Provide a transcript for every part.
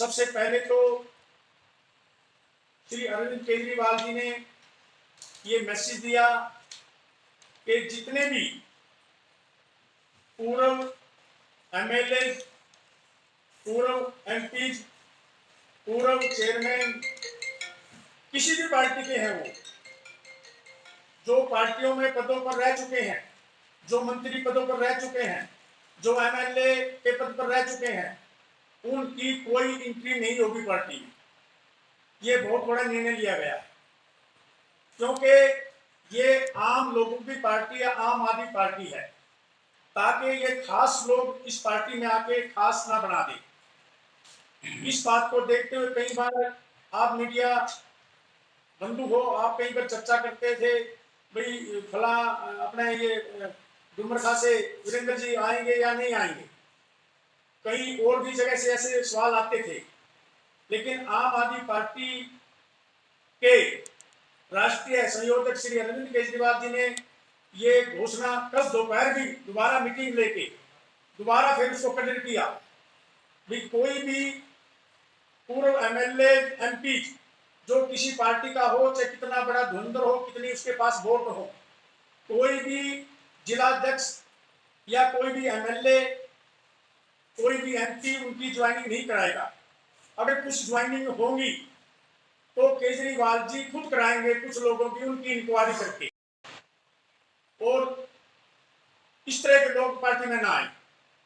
सबसे पहले तो श्री अरविंद केजरीवाल जी ने ये मैसेज दिया कि जितने भी पूर्व एमएलए, पूर्व एमपी, पूर्व चेयरमैन किसी भी पार्टी के हैं, वो जो पार्टियों में पदों पर रह चुके हैं, जो मंत्री पदों पर रह चुके हैं, जो एमएलए के पद पर रह चुके हैं, उनकी कोई एंट्री नहीं होगी पार्टी में। ये बहुत बड़ा निर्णय लिया गया है, क्योंकि ये आम लोगों की पार्टी है, आम आदमी पार्टी है, ताकि ये खास लोग इस पार्टी में आके खास ना बना दे। इस बात को देखते हुए कई बार आप मीडिया बंधु हो, आप कई बार चर्चा करते थे भाई फला अपने ये डुमरखा से वीरेंद्र जी आएंगे या नहीं आएंगे। कई और भी जगह से ऐसे सवाल आते थे, लेकिन आम आदमी पार्टी के राष्ट्रीय संयोजक श्री अरविंद केजरीवाल जी ने ये घोषणा कल दोपहर भी दोबारा मीटिंग लेके दोबारा फिर उसको कंडेम किया भी कोई भी पूर्व एमएलए एमपी जो किसी पार्टी का हो, चाहे कितना बड़ा धुरंधर हो, कितनी उसके पास वोट हो, कोई भी जिलाध्यक्ष या कोई भी एमएलए, कोई भी एमपी उनकी ज्वाइनिंग नहीं कराएगा। अगर कुछ ज्वाइनिंग होंगी तो केजरीवाल जी खुद कराएंगे, कुछ लोगों की उनकी इंक्वायरी करके, और इस तरह के लोग पार्टी में ना आए,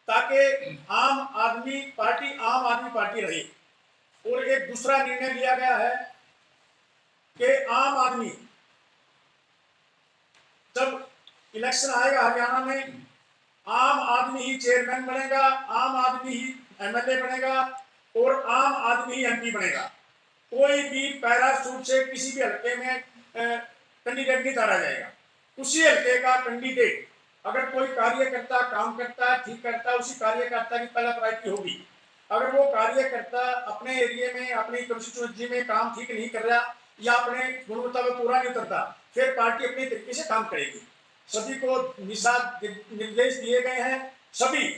ताकि आम आदमी पार्टी रहे। और एक दूसरा निर्णय लिया गया है कि आम आदमी जब इलेक्शन आएगा हरियाणा में, आम आदमी ही चेयरमैन बनेगा, आम आदमी ही एमएलए बनेगा और आम आदमी ही एमपी बनेगा। कोई भी पैराशूट से किसी भी हल्के में कैंडिडेट नहीं उतारा जाएगा। उसी हल्के का कैंडिडेट अगर कोई कार्यकर्ता काम करता है, ठीक करता है, उसी कार्यकर्ता की पहला प्रायोरिटी होगी। अगर वो कार्यकर्ता अपने एरिया में, अपनी कंस्टिट्यूएंसी में काम ठीक नहीं कर रहा या अपने गुणवत्ता में पूरा नहीं उतरता, फिर पार्टी अपने तरीके से काम करेगी। सभी को निर्देश दिए गए हैं, सभी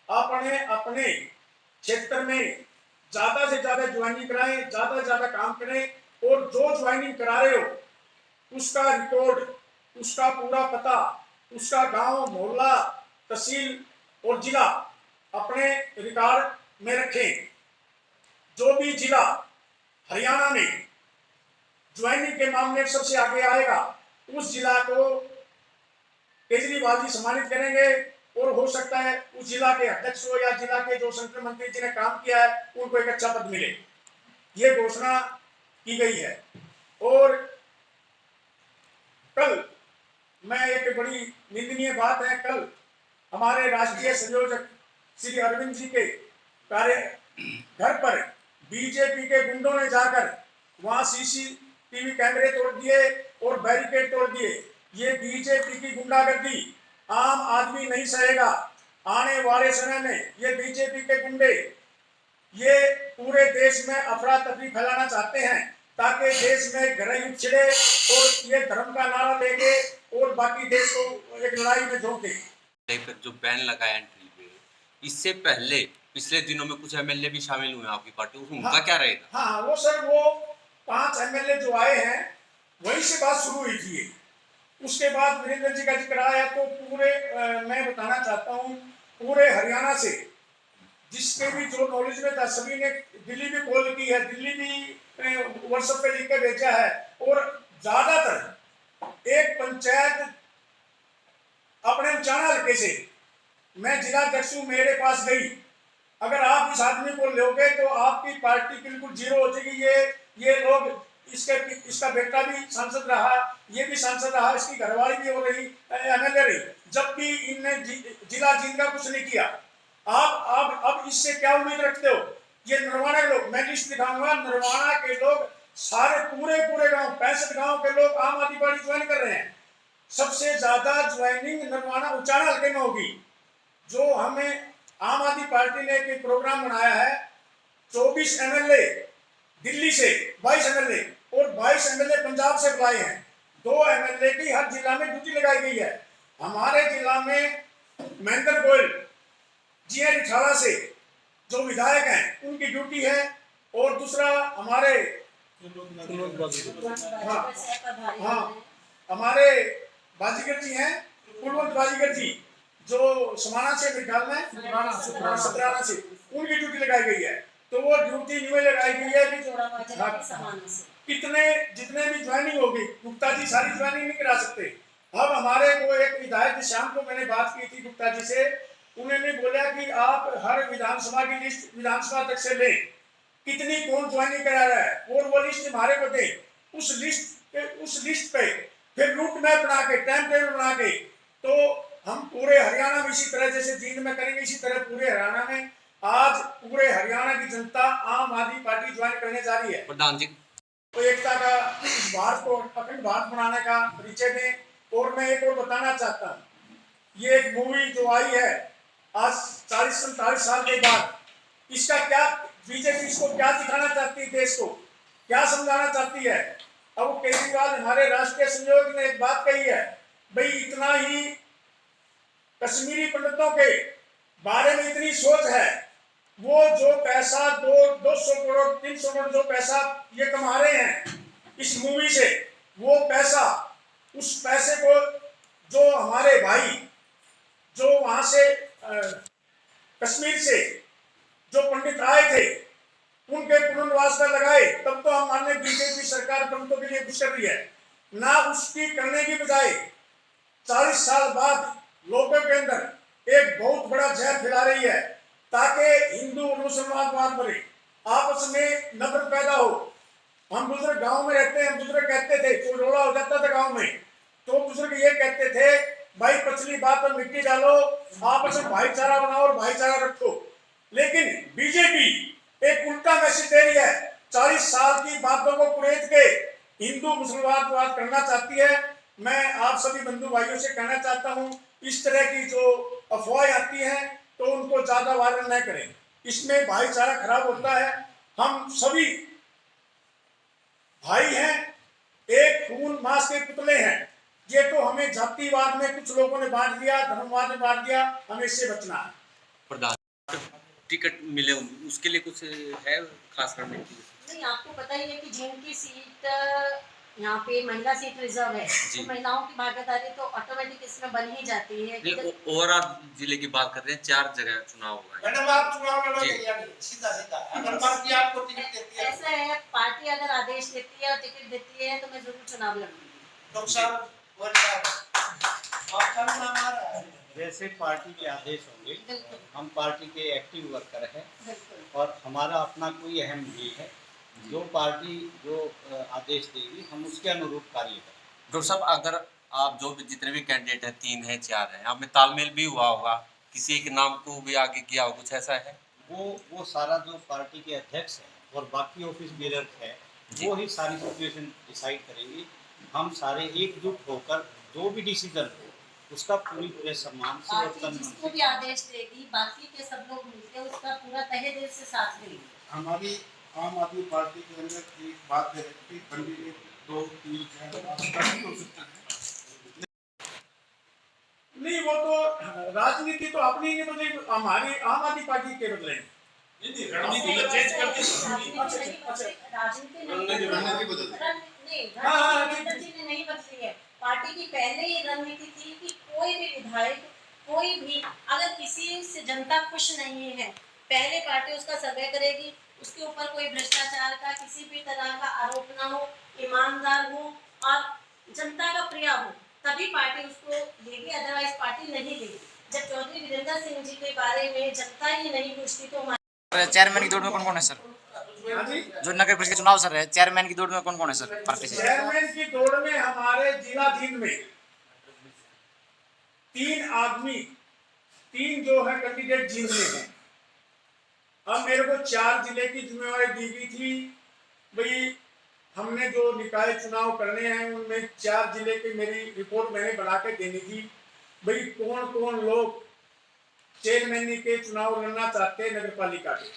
अपने अपने क्षेत्र में ज्यादा से ज्यादा ज्वाइनिंग कराएं, ज्यादा से ज्यादा काम करें, और जो ज्वाइनिंग करा रहे हो उसका रिकॉर्ड, उसका पूरा पता, उसका गांव, मोहल्ला, तहसील और जिला अपने रिकॉर्ड में रखें। जो भी जिला हरियाणा में ज्वाइनिंग के मामले में सबसे आगे आएगा, उस जिला को केजरीवाल जी सम्मानित करेंगे, और हो सकता है उस जिला के अध्यक्ष हो या जिला के जो संगठन मंत्री जी ने काम किया है उनको एक अच्छा पद मिले। ये घोषणा की गई है। और कल मैं एक बड़ी निंदनीय बात है, कल हमारे राष्ट्रीय संयोजक श्री अरविंद जी के कार्य घर पर बीजेपी के गुंडों ने जाकर वहां सीसीटीवी कैमरे तोड़ दिए और बैरिकेड तोड़ दिए। ये बीजेपी की गुंडागर्दी आम आदमी नहीं सहेगा। आने वाले समय में ये बीजेपी के गुंडे ये पूरे देश में अफरा तफरी फैलाना चाहते हैं, ताकि देश में गृहयुद्ध छिड़े और ये धर्म का नारा लेके और बाकी देश को एक लड़ाई में झोंके। जो बैन लगा एंट्री पे, इससे पहले पिछले दिनों में कुछ एमएलए भी शामिल हुए आपकी पार्टी, उनका क्या रहेगा? हाँ, वो सर वो 5 एमएलए जो आए हैं वहीं से बात शुरू हुई थी। उसके बाद वीरेंद्र जी का जिक्र आया तो पूरे मैं बताना चाहता हूँ, पूरे हरियाणा से जिसके भी जो नॉलेज में था सभी ने दिल्ली भी कॉल की है, दिल्ली भी व्हाट्सएप पे लिख के भेजा है, और ज्यादातर एक पंचायत अपने उचाना हल्के से मैं जिलाध्यक्ष हूं, मेरे पास गई, अगर आप इस आदमी को लोगे तो आपकी पार्टी बिल्कुल जीरो हो जाएगी। ये लोग इसका बेटा भी सांसद रहा, ये भी सांसद रहा, इसकी घरवाली भी हो रही एमएलए रही, जब भी इनने जिला जीत का कुछ नहीं किया। आप अब इससे क्या उम्मीद रखते हो? ये नरवाना के लोग, मैं लिस्ट दिखाऊंगा, नरवाना के लोग सारे पूरे गांव 65 गांव के लोग आम आदमी पार्टी ज्वाइन कर रहे हैं। सबसे ज्यादा ज्वाइनिंग नरवाना उचाना हल्के में होगी। जो हमें आम आदमी पार्टी ने एक प्रोग्राम बनाया है, 24 एमएलए दिल्ली से, 22 एमएलए और 22 एमएलए पंजाब से बुलाए हैं। 2 एमएलए की हर जिला में ड्यूटी लगाई गई है। हमारे जिला में महेंद्र गोयल जी हैं रिठाला से, जो विधायक हैं उनकी ड्यूटी है, और दूसरा हमारे हाँ हमारे बाजीगर जी हैं, कुलवंत बाजीगर जी, जो समाना से मेरे ख्याल में सतराना से, उनकी ड्यूटी लगाई गई है। तो वो ड्यूटी न्यू लगाई गई है कि कितने जितने भी ज्वाइनिंग होगी, गुप्ता जी सारी ज्वाइनिंग नहीं करा सकते। अब हमारे को एक विधायक शाम को मैंने बात की थी गुप्ता जी से, उन्होंने बोला कि आप हर विधानसभा की लिस्ट विधानसभा तक से लें, कितनी कौन ज्वाइनिंग करा रहा है, और वो लिस्ट हमारे को दे। उस लिस्ट पे फिर रूट मैप बना के, टाइम टेबल बना के, तो हम पूरे हरियाणा में इसी तरह जैसे जींद में करेंगे, इसी तरह पूरे हरियाणा में आज पूरे हरियाणा की जनता आम आदमी पार्टी ज्वाइन करने जा रही है। प्रधान जी तो एकता का भारत को अखंड भारत बनाने का परिचय दें। और मैं एक और बताना चाहता हूँ, ये एक मूवी जो आई है आज 40-45 साल के बाद, इसका क्या बीजेपी इसको क्या दिखाना चाहती है, देश को क्या समझाना चाहती है। अब केजरीवाल हमारे राष्ट्रीय संयोजक ने एक बात कही है, भाई इतना ही कश्मीरी पंडितों के बारे में इतनी सोच है, वो जो पैसा 200 करोड़ 300 करोड़ जो पैसा ये कमा रहे हैं इस मूवी से, वो पैसा उस पैसे को जो हमारे भाई जो वहां से कश्मीर से जो पंडित आए थे उनके पुनर्वास पर लगाए, तब तो हम मानने बीजेपी सरकार पंडितों के लिए कुछ कर रही है ना। उसकी करने की बजाय 40 साल बाद लोगों के अंदर एक बहुत बड़ा जहर फैला रही है, ताकि हिंदू और मुसलमान बने, आपस में नफरत पैदा हो। हम बुजुर्ग गांव में रहते हैं, बुजुर्ग कहते थे, कोई रोड़ा हो जाता था गांव में, तो बुजुर्ग ये कहते थे, भाई पछली बात पर मिट्टी डालो, आपस में भाईचारा बनाओ और भाईचारा रखो। लेकिन बीजेपी एक उल्टा मैसेज दे रही है, 40 साल की बातों को कुरेद के हिंदू मुसलमानवाद करना चाहती है। मैं आप सभी बंधु भाइयों से कहना चाहता हूं, इस तरह की जो अफवाहें आती हैं तो उनको ज्यादा वायरल न करें, इसमें भाईचारा खराब होता है। हम सभी भाई हैं, एक खून मांस के पुतले हैं। ये तो हमें जातिवाद में कुछ लोगों ने बांट दिया, धर्मवाद में बांट दिया, हमें इससे बचना है। प्रधान टिकट मिले उसके लिए कुछ है खास करने की? नहीं, आपको पता ही है कि जिनकी सीट यहाँ पे महिला सीट रिजर्व है, तो महिलाओं की भागीदारी तो ऑटोमेटिक इसमें बन ही जाती है। ओवरऑल जिले की बात कर रहे हैं, 4 जगह चुनाव होगा। मैडम आप चुनाव लड़ोगे सीधा अगर पार्टी आपको टिकट देती है? ऐसा है, पार्टी अगर आदेश देती है और टिकट देती है तो मैं जरूर चुनाव लड़ूंगी। डॉक्टर साहब आपका नाम आ रहा है? जैसे पार्टी के आदेश होंगे, हम पार्टी के एक्टिव वर्कर हैं और हमारा अपना कोई अहम नहीं है। जो पार्टी जो आदेश देगी हम उसके अनुरूप कार्य करें। डॉक्टर साहब अगर आप जो भी जितने भी कैंडिडेट हैं, 3 हैं 4 हैं, आप में तालमेल भी हुआ होगा, किसी एक नाम को भी आगे किया हो, कुछ ऐसा है? वो सारा जो पार्टी के अध्यक्ष हैं और बाकी ऑफिस बेरर है वो ही सारी सिचुएशन डिसाइड करेंगे। हम सारे एकजुट होकर जो भी डिसीजन हो उसका पूरी तरह सम्मान से और पार्टी जिसको भी आदेश देगी, बाकी के सब लोग मिलकर उसका पूरा तहे दिल से साथ देंगे। हमारी आम आदमी पार्टी के अंदर एक बात है कि कैंडिडेट 2, 3, 4 हो सकता है। नहीं, वो तो राजनीति तो अपनी नहीं बदलेगी, हमारी आम आदमी पार्टी के बदलेंगे। रणनीति चेंज करके राजनीति नहीं बदली है। पार्टी की पहले ही रणनीति थी कि कोई भी विधायक, कोई भी अगर किसी से जनता खुश नहीं है, पहले पार्टी उसका सर्वे करेगी, उसके ऊपर कोई भ्रष्टाचार का किसी भी तरह का आरोप ना हो, ईमानदार हो और जनता का प्रिय हो, तभी पार्टी उसको देगी, अदरवाइज पार्टी नहीं देगी। जब चौधरी वीरेंद्र सिंह जी के बारे में जनता ही नहीं पूछती तो चेयरमैन की दौड़ में कौन कौन है सर? जो नगर परिषद चुनाव सर है, चेयरमैन की दौड़ में कौन कौन है सर पार्टी से? चेयरमैन की दौड़ में हमारे जिला जींद में 3 आदमी, 3 जो है कैंडिडेट जींद में हैं। अब मेरे को 4 जिले की जिम्मेवारी दी गई थी, भाई हमने जो निकाय चुनाव करने हैं उनमें 4 जिले की मेरी रिपोर्ट मैंने बना के देनी थी, भाई कौन कौन लोग चेयरमैन के चुनाव लड़ना चाहते हैं नगर पालिका के।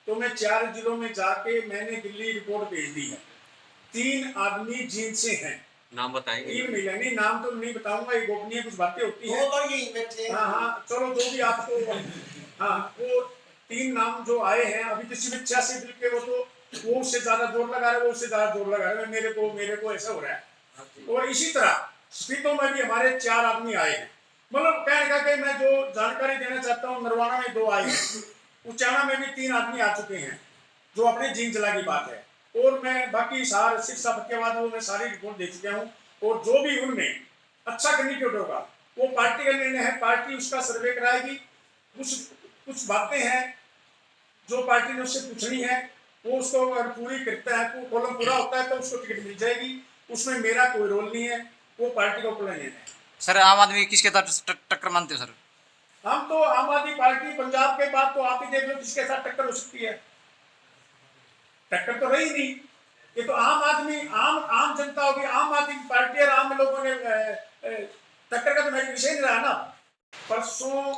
तो मैं 4 जिलों में जाके मैंने दिल्ली रिपोर्ट भेज दी है। 3 आदमी जींद से हैं। नाम बताएंगे? 3 मिले नहीं, नाम तो नहीं बताऊंगा, ये गोपनीय कुछ बातें होती है। हाँ, चलो जो भी आपको, हाँ वो 3 नाम जो आए हैं अभी तो सिर्फ 86 बिल के, वो उससे ज्यादा जोर लगा रहे, वो उससे ज्यादा जोर लगा रहे, मेरे को ऐसा हो रहा है। और इसी तरह स्पीतों में भी हमारे 4 आदमी आए हैं। मतलब कहने का कि मैं जो जानकारी देना चाहता हूँ, नरवाना में 2 आए हैं, उचाना में भी 3 आदमी आ चुके हैं, जो अपने जीन जला की बात है। और मैं बाकी सार शिक्षा फतेहाबाद वो मैं सारी रिपोर्ट दे चुका हूँ। और जो भी उनमें अच्छा कैंडिडेट होगा वो पार्टी का निर्णय है, पार्टी उसका सर्वे कराएगी। कुछ बातें हैं जो पार्टी ने उससे पूछनी है, वो उसको अगर पूरी करता है, कॉलम पूरा होता है तो उसको टिकट मिल जाएगी। उसमें मेरा कोई रोल नहीं है, वो पार्टी का ऊपर निर्णय है। सर आम आदमी किसके साथ टक्कर मानते हो सर? हम तो आम आदमी पार्टी पंजाब के बाद तो आप ही देख लो किसके साथ टक्कर हो सकती है। टक्कर तो रही नहीं, ये तो आम आदमी आम जनता होगी, आम आदमी पार्टी और आम लोगों ने टक्कर का तो मेरा विषय नहीं रहा ना। परसों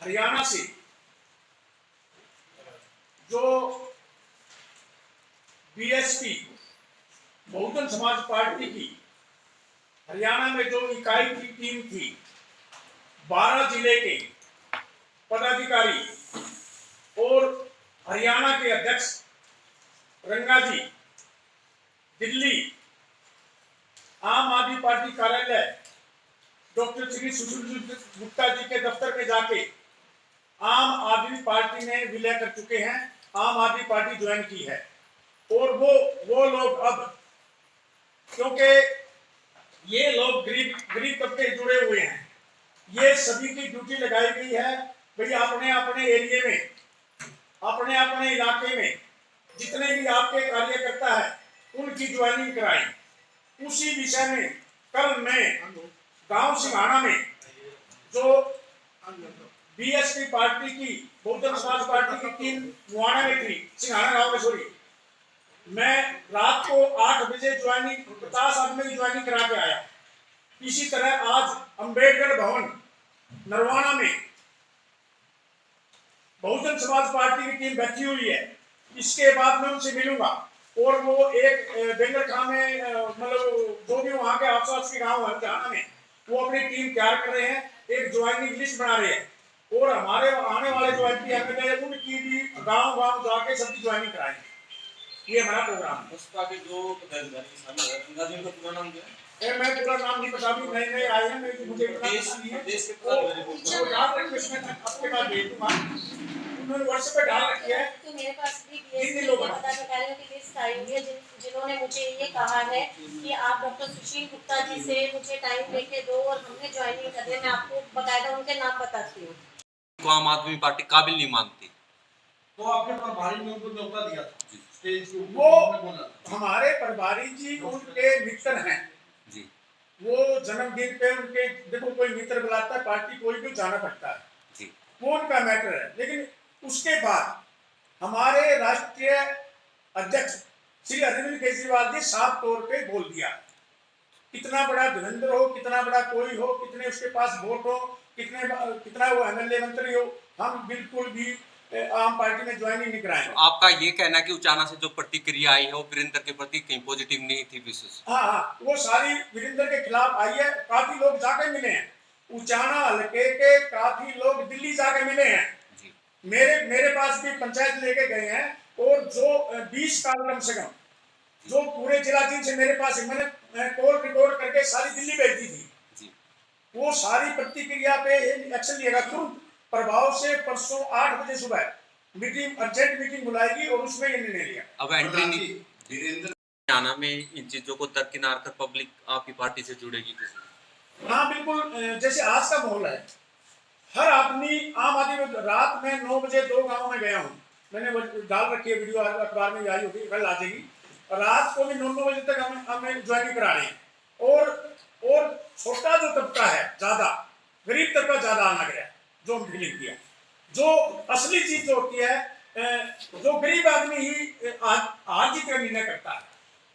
हरियाणा से जो बीएसपी बहुजन समाज पार्टी की हरियाणा में जो इकाई की टीम थी, 12 जिले के पदाधिकारी और हरियाणा के अध्यक्ष रंगा जी दिल्ली आम आदमी पार्टी कार्यालय डॉक्टर श्री सुशील गुप्ता जी के दफ्तर में जाके आम आदमी पार्टी में विलय कर चुके हैं, आम आदमी पार्टी ज्वाइन की है। और वो लोग अब, क्योंकि ये लोग गरीब तबके जुड़े हुए हैं, ये सभी की ड्यूटी लगाई गई है भाई अपने अपने एरिया में, अपने अपने इलाके में जितने भी आपके कार्यकर्ता है उनकी ज्वाइनिंग कराएं। उसी विषय में कल मैं गांव सिंघाना में जो बीएसपी पार्टी की बहुजन समाज पार्टी की टीम मुआना में थी, सिंघाना गांव में, सॉरी, मैं रात को 8 बजे ज्वाइनिंग 50 आदमी की ज्वाइनिंग करा के आया। इसी तरह आज अंबेडकर भवन नरवाना में बहुजन समाज पार्टी की टीम बैठी हुई है। इसके बाद मैं उनसे मिलूंगा और वो एक बेंगल खां में मतलब जो भी वहाँ के आसपास के गांव है जहां में वो अपनी टीम तैयार कर रहे हैं, एक ज्वाइनिंग लिस्ट बना रहे हैं। और हमारे आने वाले जो एमपी एमएलए उनकी भी गांव जाके सबकी ज्वाइनिंग कराएंगे। ये हमारा प्रोग्राम है। बसपा के जो पदाधिकारी शामिल है उनका जिनका पूरा नाम क्या है? मैं पूरा नाम नहीं पता, भी नए आए हैं, मैं मुझे देश के पदाधिकारी आपके पास भेज दूंगा, उन्होंने व्हाट्सएप पे डाल रखी है। तो मेरे पास भी बीएसपी के पदाधिकारियों की लिस्ट आई हुई है जिन्होंने मुझे ये कहा है कि आप डॉक्टर सुशील गुप्ता जी से मुझे टाइम लेके दो और हमने ज्वाइनिंग कर दी। मैं आपको बकायदा उनके नाम बताती हूँ। को आम आदमी पार्टी काबिल नहीं मानती, तो आपके प्रभारी ने उनको न्योता दिया था स्टेज के ऊपर, वो उन्होंने बोला हमारे प्रभारी जी उनके मित्र हैं जी वो जन्मदिन पे उनके, देखो कोई मित्र बुलाता है पार्टी कोई भी जाना पड़ता है जी, वो उनका मैटर है। लेकिन उसके बाद हमारे राष्ट्रीय अध्यक्ष श्री अरविंद केजरीवाल जी साफ तौर पे बोल दिया, कितना बड़ा धुरंधर हो, कितना बड़ा कोई हो, कितने उसके पास वोट हो, कितना वो एमएलए मंत्री हो, हम बिल्कुल भी आम पार्टी में ज्वाइन नहीं कराएंगे। तो आपका ये कहना है कि उचाना से जो प्रतिक्रिया आई है वो वीरेंद्र के प्रति कहीं पॉजिटिव नहीं थी विशेष? हाँ, वो सारी वीरेंद्र के खिलाफ आई है। काफी लोग जाके मिले हैं, उचाना हल्के के काफी लोग दिल्ली जाके मिले हैं जी। मेरे पास भी पंचायत लेके गए हैं। और जो 20 साल कम से कम जो पूरे जिला जिनसे मेरे पास मैंने कॉल रिकॉर्ड करके सारी दिल्ली भेज दी थी जी। वो सारी प्रतिक्रिया पे एक्शन लिएगा तुरंत प्रभाव से। परसों 8 बजे सुबह मीटिंग, अर्जेंट मीटिंग बुलाएगी और उसमें ये निर्णय लिया। अब एंट्री नहीं वीरेंद्र हरियाणा में इन चीजों को दरकिनार कर पब्लिक आपकी पार्टी से जुड़ेगी किसी? हाँ बिल्कुल, जैसे आज का माहौल है, हर आदमी आम आदमी में रात में 9 बजे 2 गाँव में गया हूँ, मैंने डाल रखी है वीडियो, अखबार में भी आई होगी, कल आ जाएगी। रात को भी 9 बजे तक हमें ज्वाइनिंग करा रहे हैं। और छोटा जो तबका है, ज्यादा गरीब तबका ज्यादा आना गया जो हम फीलिंग किया। जो असली चीज जो होती है, जो गरीब आदमी ही हार जीत का निर्णय करता है।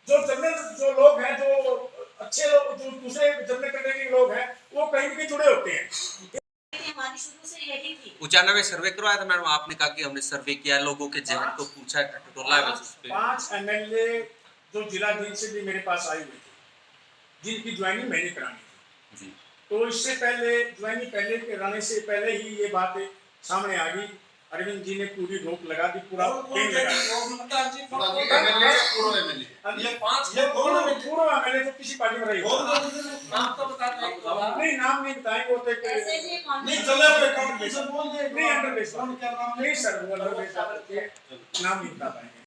जो जनरल जो लोग हैं, जो अच्छे लोग, जो दूसरे जनरल कैटेगरी के लोग हैं, वो कहीं भी जुड़े होते हैं। हमारी शुरू से यही थी। उचाना में सर्वे करवाया था मैडम, आपने कहा कि हमने सर्वे किया, लोगों के जहन को पूछा, टटोला है उस पे। 5 एमएलए जो जिला जीत से भी मेरे पास आए हुए थे, जिनकी ज्वाइनिंग मैंने करानी थी जी। तो इससे पहले ज्वाइनिंग पहले कराने से पहले ही ये बात सामने आ गई। अरविंद जी ने पूरी रोक लगा दी, पूरा पेन लगा दिया। ये पांच ये कौन है? पूरा एमएलए जो किसी पार्टी में रही हो। नाम तो बता दो। नहीं, नाम नहीं बताएंगे, वो तो एक ऐसे जी नहीं कॉन्फ्रेंस चले हुए कौन किसे बोल दे? नहीं, अंडर बेस कौन क्या नाम है? नहीं सर, वो अंडर बेस नाम नहीं बता पाएंगे।